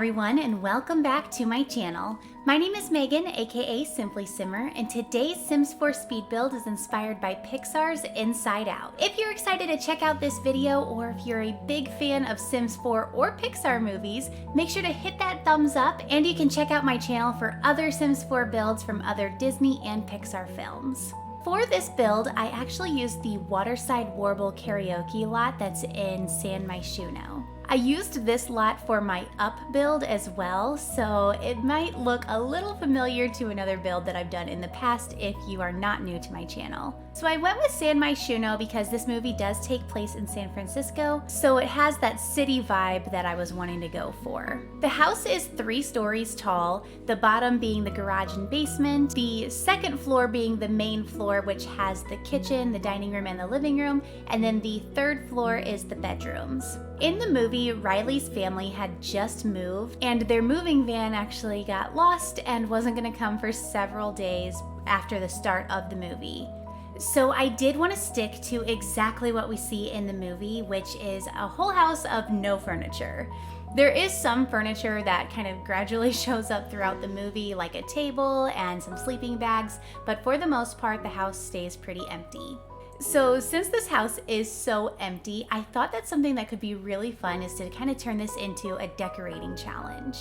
everyone, and welcome back to my channel. My name is Megan, aka Simply Simmer, and today's Sims 4 speed build is inspired by Pixar's Inside Out. If you're excited to check out this video, or if you're a big fan of Sims 4 or Pixar movies, make sure to hit that thumbs up, and you can check out my channel for other Sims 4 builds from other Disney and Pixar films. For this build, I actually used the Waterside Warble karaoke lot that's in San Myshuno. I used this lot for my up build as well, so it might look a little familiar to another build that I've done in the past if you are not new to my channel. So I went with San Myshuno because this movie does take place in San Francisco, so it has that city vibe that I was wanting to go for. The house is 3 stories tall, the bottom being the garage and basement, the second floor being the main floor, which has the kitchen, the dining room, and the living room, and then the third floor is the bedrooms. In the movie, Riley's family had just moved, and their moving van actually got lost and wasn't going to come for several days after the start of the movie. So I did want to stick to exactly what we see in the movie, which is a whole house of no furniture. There is some furniture that kind of gradually shows up throughout the movie, like a table and some sleeping bags, but for the most part, the house stays pretty empty. So since this house is so empty, I thought that something that could be really fun is to kind of turn this into a decorating challenge.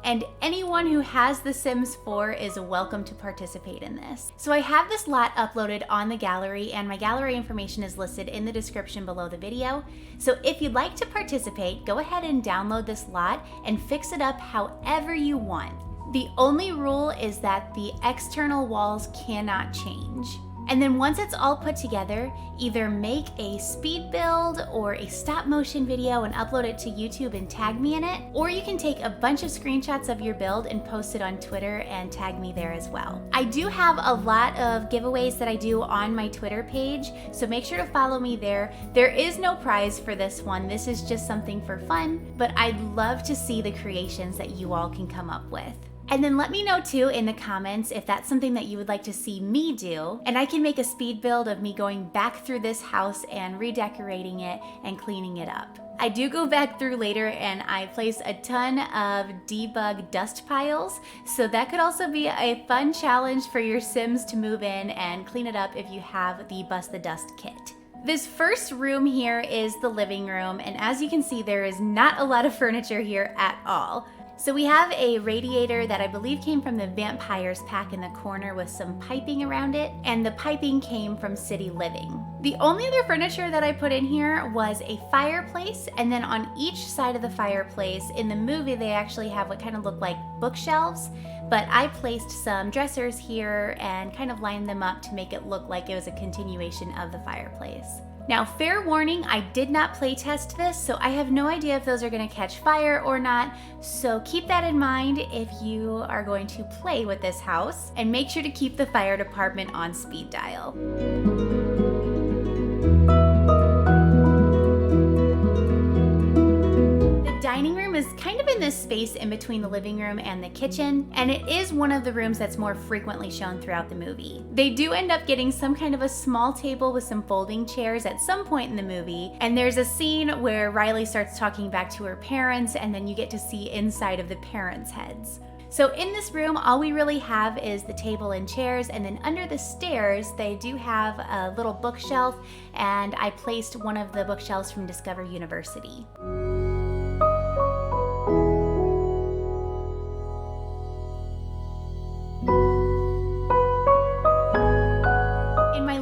And anyone who has The Sims 4 is welcome to participate in this. So I have this lot uploaded on the gallery, and my gallery information is listed in the description below the video. So if you'd like to participate, go ahead and download this lot and fix it up however you want. The only rule is that the external walls cannot change. And then once it's all put together, either make a speed build or a stop motion video and upload it to YouTube and tag me in it, or you can take a bunch of screenshots of your build and post it on Twitter and tag me there as well. I do have a lot of giveaways that I do on my Twitter page, so make sure to follow me there. There is no prize for this one. This is just something for fun, but I'd love to see the creations that you all can come up with. And then let me know too in the comments if that's something that you would like to see me do, and I can make a speed build of me going back through this house and redecorating it and cleaning it up. I do go back through later and I place a ton of debug dust piles, so that could also be a fun challenge for your Sims to move in and clean it up if you have the Bust the Dust kit. This first room here is the living room, and as you can see, there is not a lot of furniture here at all. So we have a radiator that I believe came from the Vampires pack in the corner with some piping around it, and the piping came from City Living. The only other furniture that I put in here was a fireplace, and then on each side of the fireplace, in the movie they actually have what kind of look like bookshelves, but I placed some dressers here and kind of lined them up to make it look like it was a continuation of the fireplace. Now, fair warning, I did not play test this, so I have no idea if those are going to catch fire or not, so keep that in mind if you are going to play with this house, and make sure to keep the fire department on speed dial. Dining room is kind of in this space in between the living room and the kitchen, and it is one of the rooms that's more frequently shown throughout the movie. They do end up getting some kind of a small table with some folding chairs at some point in the movie, and there's a scene where Riley starts talking back to her parents, and then you get to see inside of the parents' heads. So in this room, all we really have is the table and chairs, and then under the stairs, they do have a little bookshelf, and I placed one of the bookshelves from Discover University.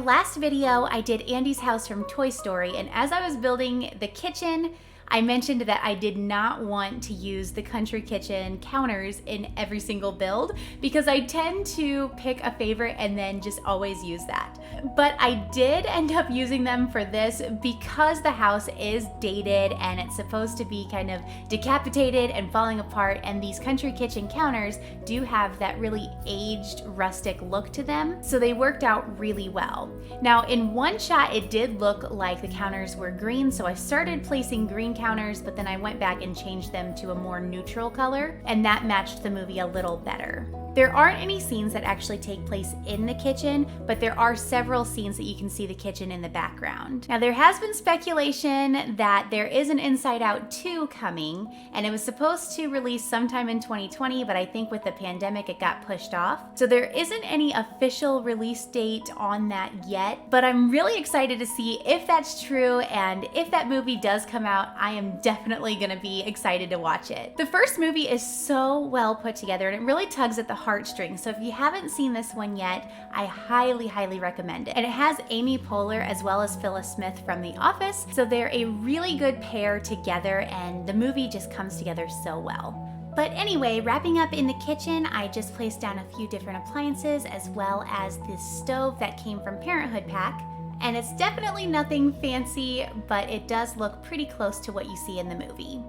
Last video, I did Andy's house from Toy Story, and as I was building the kitchen, I mentioned that I did not want to use the country kitchen counters in every single build because I tend to pick a favorite and then just always use that. But I did end up using them for this because the house is dated and it's supposed to be kind of decapitated and falling apart, and these country kitchen counters do have that really aged rustic look to them, so they worked out really well. Now in one shot it did look like the counters were green, so I started placing green counters, but then I went back and changed them to a more neutral color, and that matched the movie a little better. There aren't any scenes that actually take place in the kitchen, but there are several scenes that you can see the kitchen in the background. Now, there has been speculation that there is an Inside Out 2 coming, and it was supposed to release sometime in 2020, but I think with the pandemic it got pushed off. So there isn't any official release date on that yet, but I'm really excited to see if that's true, and if that movie does come out, I am definitely gonna be excited to watch it. The first movie is so well put together, and it really tugs at the heartstrings. So if you haven't seen this one yet, I highly recommend it. And it has Amy Poehler as well as Phyllis Smith from The Office, so they're a really good pair together, and the movie just comes together so well. But anyway, wrapping up in the kitchen, I just placed down a few different appliances as well as this stove that came from Parenthood Pack. And it's definitely nothing fancy, but it does look pretty close to what you see in the movie.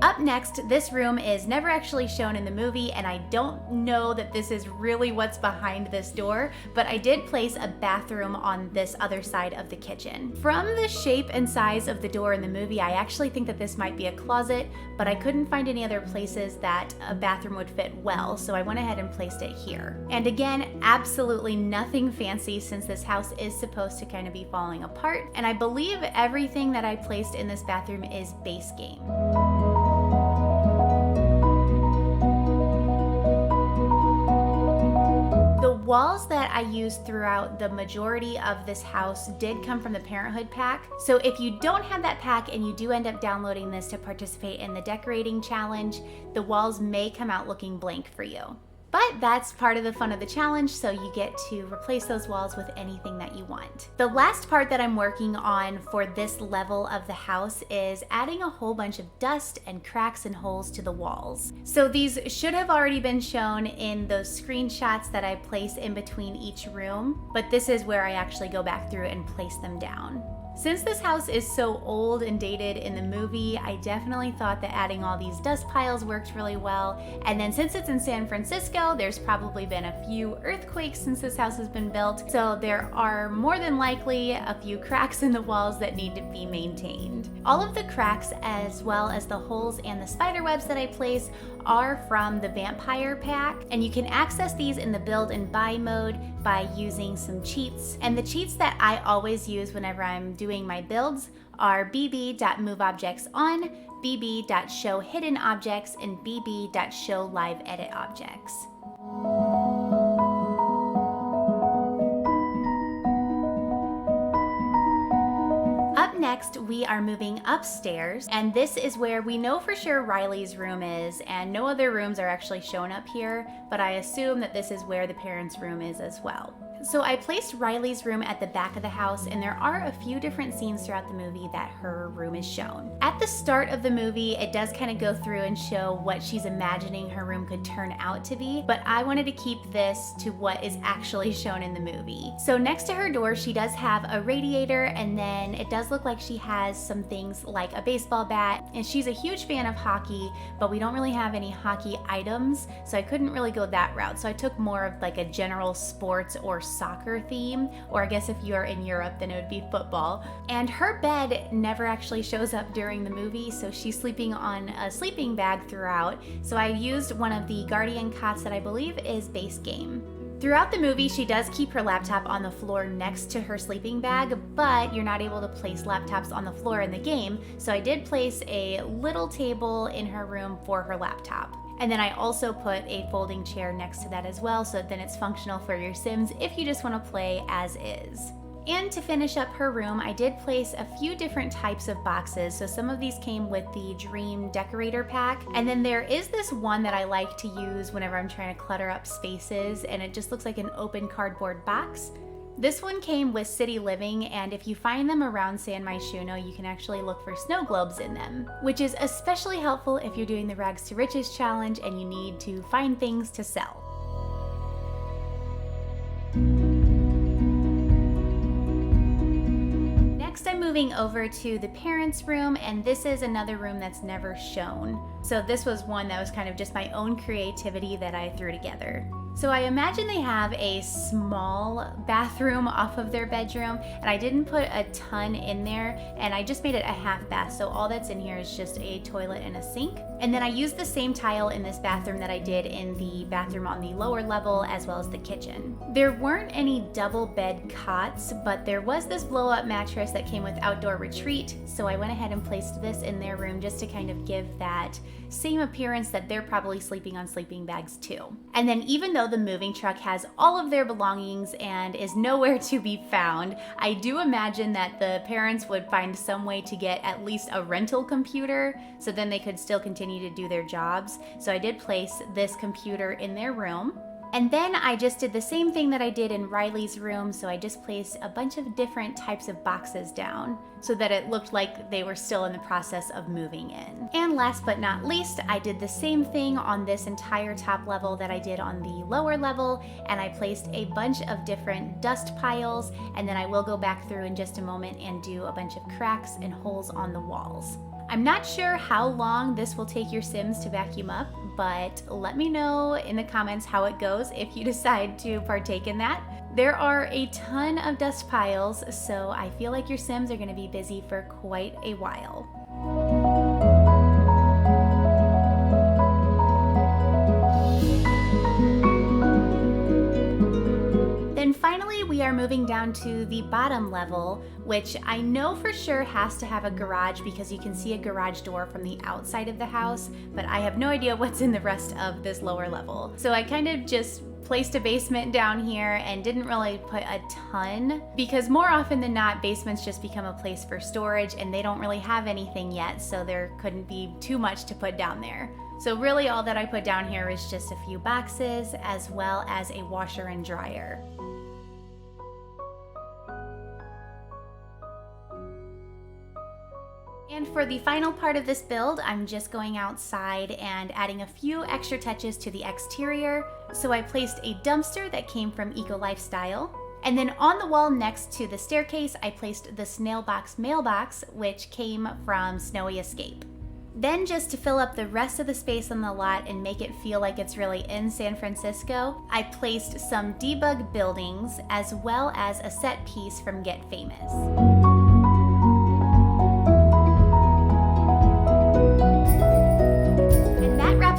Up next, this room is never actually shown in the movie, and I don't know that this is really what's behind this door, but I did place a bathroom on this other side of the kitchen. From the shape and size of the door in the movie, I actually think that this might be a closet, but I couldn't find any other places that a bathroom would fit well, so I went ahead and placed it here. And again, absolutely nothing fancy since this house is supposed to kind of be falling apart, and I believe everything that I placed in this bathroom is base game. The walls that I used throughout the majority of this house did come from the Parenthood Pack. So if you don't have that pack and you do end up downloading this to participate in the decorating challenge, the walls may come out looking blank for you. But that's part of the fun of the challenge, so you get to replace those walls with anything that you want. The last part that I'm working on for this level of the house is adding a whole bunch of dust and cracks and holes to the walls. So these should have already been shown in those screenshots that I place in between each room, but this is where I actually go back through and place them down. Since this house is so old and dated in the movie, I definitely thought that adding all these dust piles worked really well. And then since it's in San Francisco, there's probably been a few earthquakes since this house has been built. So there are more than likely a few cracks in the walls that need to be maintained. All of the cracks, as well as the holes and the spider webs that I place, are from the Vampire Pack, and you can access these in the build and buy mode by using some cheats. And the cheats that I always use whenever I'm doing my builds are bb.moveobjectson, bb.showhiddenobjects, and bb.showliveeditobjects. Next, we are moving upstairs, and this is where we know for sure Riley's room is, and no other rooms are actually shown up here, but I assume that this is where the parents' room is as well. So I placed Riley's room at the back of the house, and there are a few different scenes throughout the movie that her room is shown. At the start of the movie, it does kind of go through and show what she's imagining her room could turn out to be, but I wanted to keep this to what is actually shown in the movie. So next to her door, she does have a radiator, and then it does look like she has some things like a baseball bat, and she's a huge fan of hockey, but we don't really have any hockey items, so I couldn't really go that route. So I took more of like a general sports or soccer theme, or I guess if you're in Europe then it would be football. And her bed never actually shows up during the movie, so she's sleeping on a sleeping bag throughout. So I used one of the Guardian cots that I believe is base game. Throughout the movie, she does keep her laptop on the floor next to her sleeping bag, but you're not able to place laptops on the floor in the game, so I did place a little table in her room for her laptop. And then I also put a folding chair next to that as well, so then it's functional for your Sims if you just want to play as is. And to finish up her room, I did place a few different types of boxes. So some of these came with the Dream Decorator Pack. And then there is this one that I like to use whenever I'm trying to clutter up spaces, and it just looks like an open cardboard box. This one came with City Living, and if you find them around San Myshuno, you can actually look for snow globes in them, which is especially helpful if you're doing the Rags to Riches challenge and you need to find things to sell. Next, I'm moving over to the parents' room, and this is another room that's never shown. So this was one that was kind of just my own creativity that I threw together. So I imagine they have a small bathroom off of their bedroom, and I didn't put a ton in there, and I just made it a half bath. So all that's in here is just a toilet and a sink. And then I used the same tile in this bathroom that I did in the bathroom on the lower level, as well as the kitchen. There weren't any double bed cots, but there was this blow up mattress that came with outdoor retreat. So I went ahead and placed this in their room just to kind of give that same appearance that they're probably sleeping on sleeping bags too. And then even though the moving truck has all of their belongings and is nowhere to be found, I do imagine that the parents would find some way to get at least a rental computer so then they could still continue to do their jobs. So I did place this computer in their room. And then I just did the same thing that I did in Riley's room, so I just placed a bunch of different types of boxes down so that it looked like they were still in the process of moving in. And last but not least, I did the same thing on this entire top level that I did on the lower level, and I placed a bunch of different dust piles, and then I will go back through in just a moment and do a bunch of cracks and holes on the walls. I'm not sure how long this will take your Sims to vacuum up, but let me know in the comments how it goes if you decide to partake in that. There are a ton of dust piles, so I feel like your Sims are going to be busy for quite a while. Then finally, we are moving down to the bottom level, which I know for sure has to have a garage because you can see a garage door from the outside of the house, but I have no idea what's in the rest of this lower level. So I kind of just placed a basement down here and didn't really put a ton because more often than not, basements just become a place for storage and they don't really have anything yet, so there couldn't be too much to put down there. So really all that I put down here is just a few boxes as well as a washer and dryer. And for the final part of this build, I'm just going outside and adding a few extra touches to the exterior. So I placed a dumpster that came from Eco Lifestyle. And then on the wall next to the staircase, I placed the snail box mailbox, which came from Snowy Escape. Then just to fill up the rest of the space on the lot and make it feel like it's really in San Francisco, I placed some debug buildings as well as a set piece from Get Famous.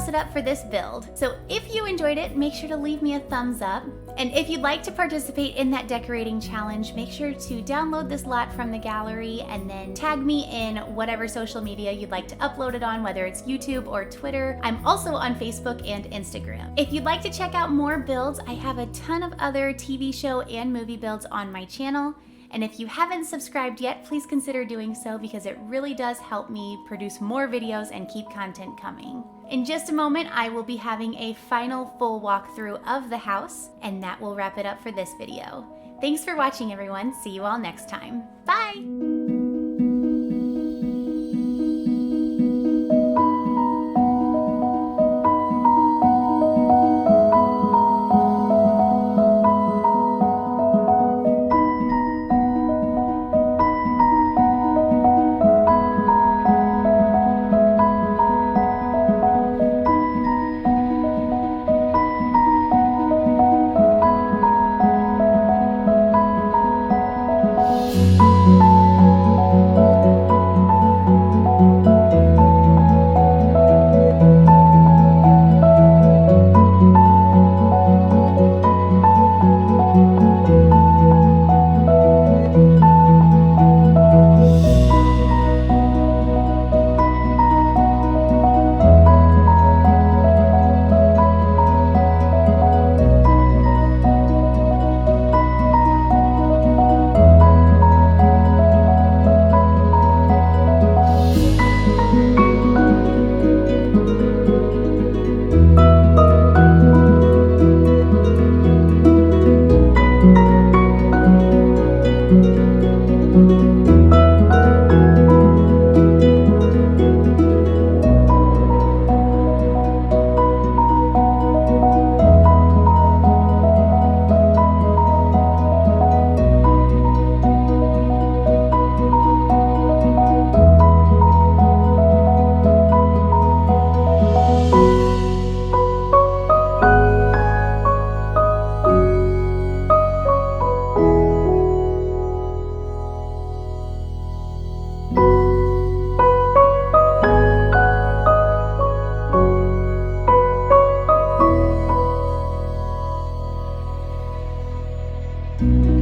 It up for this build. So if you enjoyed it, make sure to leave me a thumbs up. And if you'd like to participate in that decorating challenge, make sure to download this lot from the gallery and then tag me in whatever social media you'd like to upload it on, whether it's YouTube or Twitter. I'm also on Facebook and Instagram. If you'd like to check out more builds, I have a ton of other TV show and movie builds on my channel. And if you haven't subscribed yet, please consider doing so because it really does help me produce more videos and keep content coming. In just a moment, I will be having a final full walkthrough of the house, and that will wrap it up for this video. Thanks for watching, everyone. See you all next time. Bye! you.